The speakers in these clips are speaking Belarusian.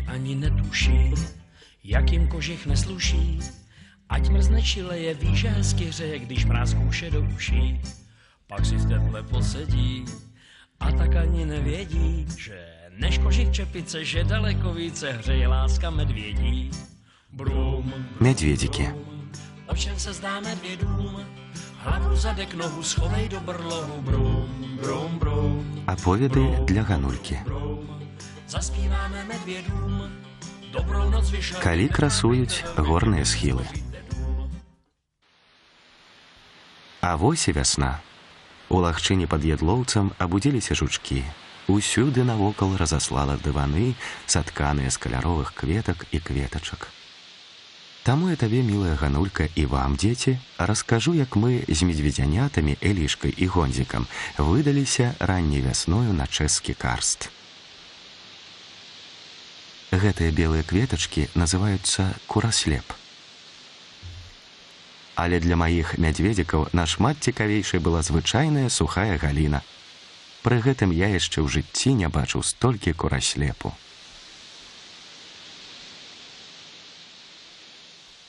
ani netuší, jak jim kožich nesluší. Ať mrzne čileje, ví, že hezky hřeje, když mráz kouše do uší. Pak si v teple posedí a tak ani nevědí, že než kožich čepice, že daleko více hřeje láska medvědí. Brum, Медведики. o čem se zdá medvědům? Hlavu, zadek, nohu schovej do brlohu. Brum, brum, brum. Оповеды для Ганульки. Заспіваємо медведům. Добрou noc vyšle. Калі красуюць горныя схілы. А вось і вясна. У лагчыне пад Ядлоўцам абудзіліся жучкі. Усюды навокал разаслала дываны, сатканыя з каляровых кветак і кветачак. Таму я табе, мілая Ганулька, і вам, дзеці, раскажу, як мы з медведзянятамі Элішкай і Гонзікам выдаліся ранняй вясною на чэшскі карст. Гэтыя белыя кветачкі называюцца кураслеп. Але для маіх мядзведзікаў нашмат цікавейшай была звычайная сухая галіна. Пры гэтым я яшчэ ў жыцці не бачыў столькі кураслепу.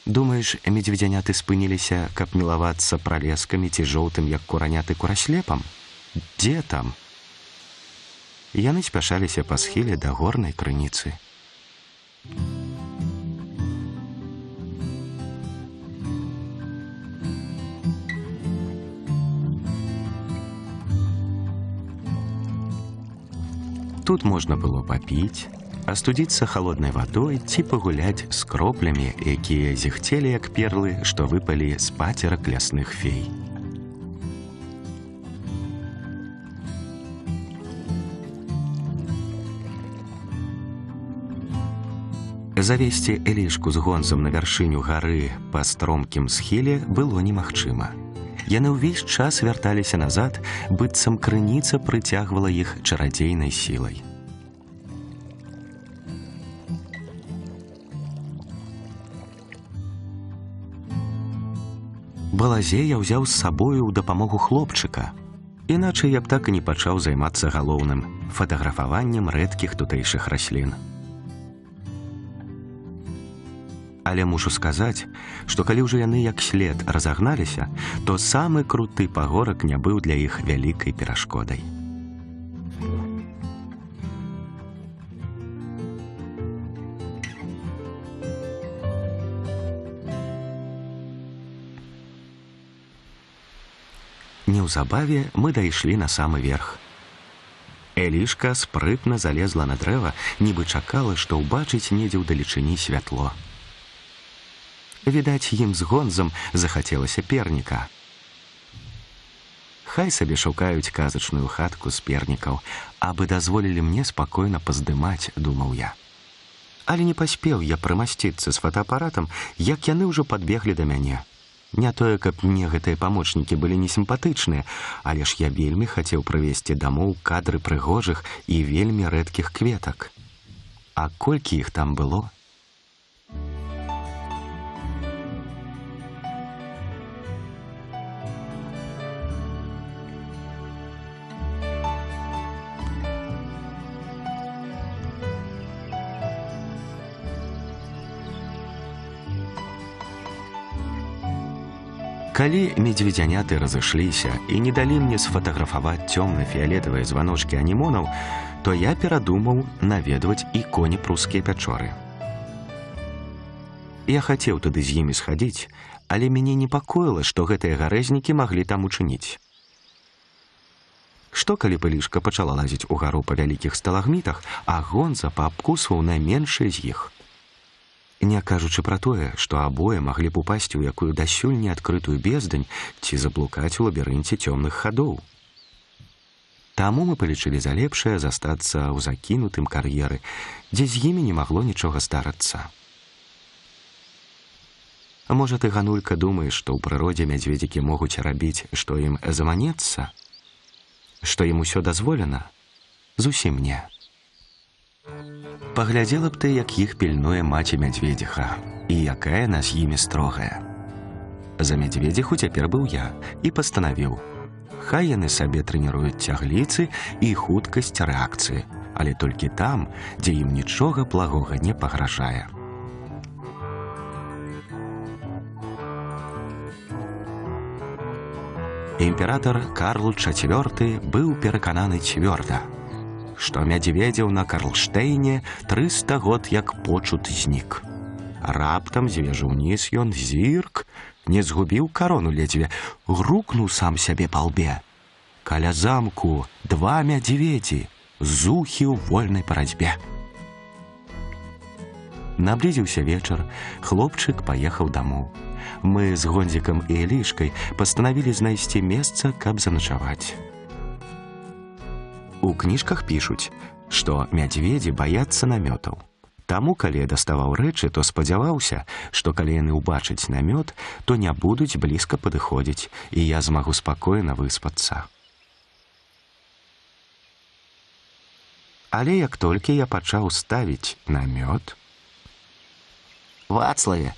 Думаеш, медведзяняты спыніліся, каб мілавацца пралескамі ці жоўтым, як кураняты, кураслепам? Дзе там? Яны спяшаліся па схіле да горнай крыніцы. Тут можна было папіць, астудзіцца халоднай вадой ці пагуляць з кроплямі, якія зіхцелі, як перлы, што выпалі з пацерак лясных фей. Завесці Элішку з Гонзам на вяршыню гары па стромкім схіле было немагчыма. Яны ўвесь час вярталіся назад, быццам крыніца прыцягвала іх чарадзейнай сілай. Балазе я ўзяў з сабою ў дапамогу хлопчыка. Іначай я б так і не пачаў займацца галоўным – фатаграфаваннем рэдкіх тутэйшых раслін. Але мушу сказаць, што калі ўжо яны як след разагналіся, то самы круты пагорак не быў для іх вялікай перашкодай. Неўзабаве мы дайшлі на самы верх. Элішка спрытна залезла на дрэва, нібы чакала, што ўбачыць недзе ўдалечыні святло. Відаць, ім з Гонзам захацелася перніка. Хай сабе шукаюць казачную хатку з пернікаў, абы дазволілі мне спакойна паздымаць, думаў я. Але не паспеў я прымасціцца з фотоапаратам, як яны ўжо падбеглі да мяне. Не тое, каб мне гэтыя памочнікі былі несімпатычныя, але ж я вельмі хацеў прывесці дамоў кадры прыгожых і вельмі рэдкіх кветак. А колькі іх там было? Калі медведзяняты разышліся і не далі мне сфатаграфаваць цёмна-фіялетавыя званочкі анемонаў, то я перадумаў наведваць і конепрускія пячоры. Я хацеў туды з імі схадзіць, але мяне непакоіла, што гэтыя гарэзнікі маглі там учыніць. Што калі Элішка пачала лазіць угару па вялікіх сталагмітах, а Гонза паабкусваў найменшыя з іх? Не кажучы пра тое, што абое маглі б упасці ў якую дасюль неадкрытую бездань ці заблукаць у лабірынце цёмных хадоў. Таму мы палічылі за лепшае застацца ў закінутым кар'еры, дзе з імі не магло нічога здарыцца. Можа, ты, Ганулька, думаеш, што ў прыродзе мядзведзікі могуць рабіць, што ім заманецца? Што ім усё дазволена? Зусім не. Паглядзела б ты, як іх пільнуе маці мядзведзіха, і якая яна з імі строгая. За мядзведзіху цяпер быў я і пастанавіў. Хай яны сабе трэніруюць цягліцы і хуткасць рэакцыі, але толькі там, дзе ім нічога благога не пагражае. Імператор Карл IV быў перакананы цвёрда, што мядзведзеў на Карлштейне 300 год як почут знік. Раптам звежу ўніз ён зірк, не згубіў карону ледзьве, грукнуў сам сябе па лбе. Каля замку 2 мядзведзі, зухі ў вольнай барацьбе. Наблізіўся вечар, хлопчык паехаў дамоў. Мы з Гондзікам і Элішкай пастанавілі знайсці месца, каб заначаваць. У кніжках пішуць, што мядзведзі баяцца намётаў. Таму, калі я даставаў рэчы, то спадзяваўся, што калі яны ўбачаць намёт, то не будуць блізка падыходзіць, і я змагу спакойна выспацца. Але як толькі я пачаў ставіць намёт... Вацлаве,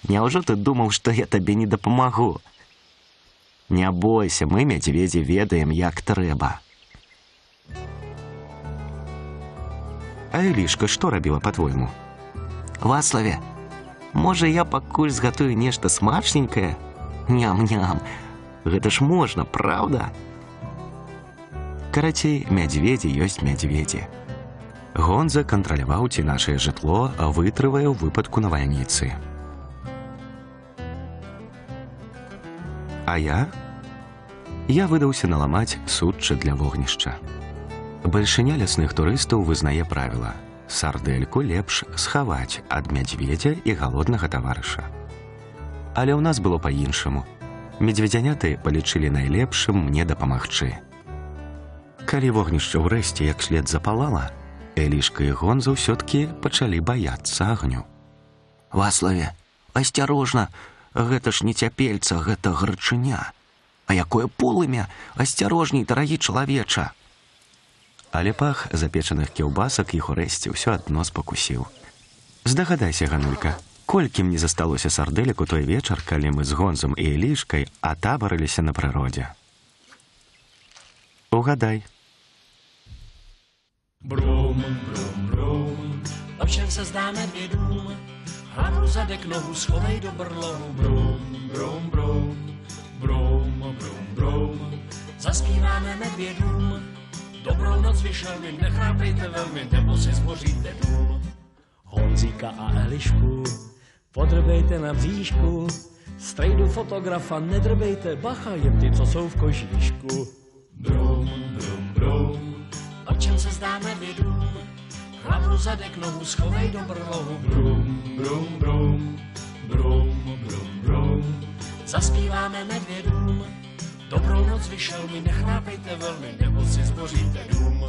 няўжо ты думаў, што я табе не дапамагу? Не бойся, мы, мядзведзі, ведаем, як трэба. А Элішка што рабіла, па-твойму? Вацлаве, можа, я пакуль згатую нешта смачненькае? Ням-ням, гэта ж можна, праўда? Карацей, мядзведзі ёсць мядзведзі. Гонза кантраляваў, ці нашае жытло вытрывае ў выпадку навальніцы. А я? Я выдаўся наламаць сучча для вогнішча. Бальшыня лясных турыстаў вызнае правіла: сардэльку лепш схаваць ад мядзведзя і галоднага таварыша. Але ў нас было па-іншаму. Медведзяняты палічылі найлепшым мне дапамагчы. Калі вогнішча ўрэшце як след запалала, Элішка і Гонза ўсё-ткі пачалі баяцца агню. Вацлаве, асцярожна, гэта ж не цяпельца, гэта гарачыня. А якое полымя, асцярожней, дарагі чалавеча. Але пах запечаных кіўбасак іх урэшце ўсё адно спакусіў. Здагадайся, Ганулька, колькі мне засталося сардэлек у той вечар, калі мы з Гонзам і Элішкай атабарыліся на прыродзе? Угадай. Brum, brum, brum, ovšem se zdá medvědům, hlavu zadek nohu schovej do brlohu. Brum, brum, brum, brum, brum, brum, zaspíváme medvědům. Dobrou noc vyšelmi, nechrápejte velmi, nebo si zboříte dům. Honzíka a Elišku podrbejte na bříšku, strejdu fotografa nedrbejte, bacha, jen ty, co jsou v kožíšku. Brum, brum, brum, o čem se zdá medvědům, hlavu zadek nohu schovej do brlohu. Brum, brum, brum, brum, brum, brum, zaspíváme medvědům. Dobrou noc vyšel mi, nechrápejte velmi, nebo si zboříte dům.